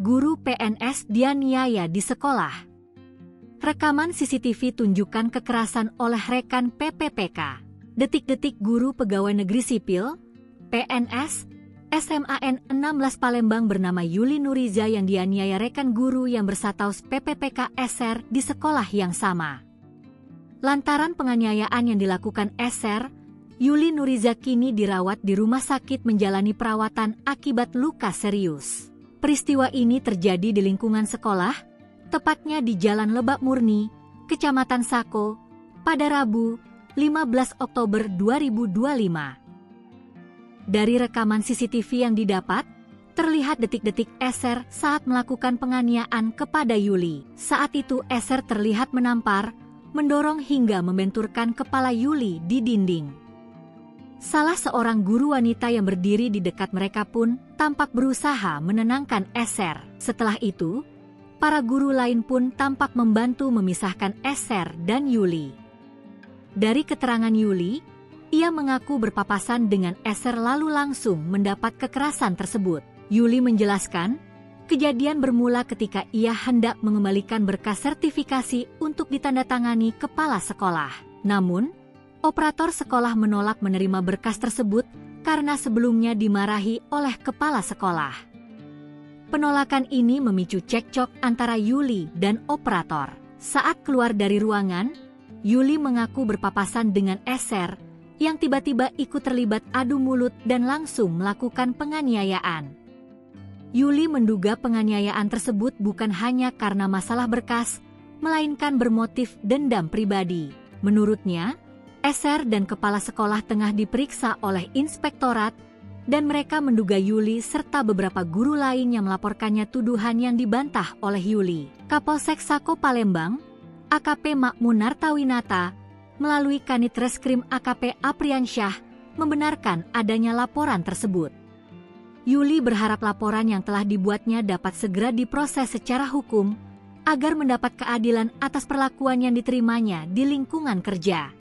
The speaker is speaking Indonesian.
Guru PNS dianiaya di sekolah. Rekaman CCTV tunjukkan kekerasan oleh rekan PPPK. Detik-detik guru pegawai negeri sipil, PNS, SMAN 16 Palembang bernama Yuli Nuriza yang dianiaya rekan guru yang berstatus PPPK SR di sekolah yang sama. Lantaran penganiayaan yang dilakukan SR, Yuli Nuriza kini dirawat di rumah sakit menjalani perawatan akibat luka serius. Peristiwa ini terjadi di lingkungan sekolah, tepatnya di Jalan Lebak Murni, Kecamatan Sako, pada Rabu, 15 Oktober 2025. Dari rekaman CCTV yang didapat, terlihat detik-detik SR saat melakukan penganiayaan kepada Yuli. Saat itu SR terlihat menampar, mendorong hingga membenturkan kepala Yuli di dinding. Salah seorang guru wanita yang berdiri di dekat mereka pun tampak berusaha menenangkan SR. Setelah itu, para guru lain pun tampak membantu memisahkan SR dan Yuli. Dari keterangan Yuli, ia mengaku berpapasan dengan SR lalu langsung mendapat kekerasan tersebut. Yuli menjelaskan, kejadian bermula ketika ia hendak mengembalikan berkas sertifikasi untuk ditandatangani kepala sekolah. Namun, operator sekolah menolak menerima berkas tersebut karena sebelumnya dimarahi oleh kepala sekolah. Penolakan ini memicu cekcok antara Yuli dan operator. Saat keluar dari ruangan, Yuli mengaku berpapasan dengan SR yang tiba-tiba ikut terlibat adu mulut dan langsung melakukan penganiayaan. Yuli menduga penganiayaan tersebut bukan hanya karena masalah berkas, melainkan bermotif dendam pribadi. Menurutnya, SR dan kepala sekolah tengah diperiksa oleh inspektorat dan mereka menduga Yuli serta beberapa guru lain yang melaporkannya tuduhan yang dibantah oleh Yuli. Kapolsek Sako Palembang, AKP Makmun Nartawinata, melalui Kanit Reskrim AKP Apriansyah, membenarkan adanya laporan tersebut. Yuli berharap laporan yang telah dibuatnya dapat segera diproses secara hukum agar mendapat keadilan atas perlakuan yang diterimanya di lingkungan kerja.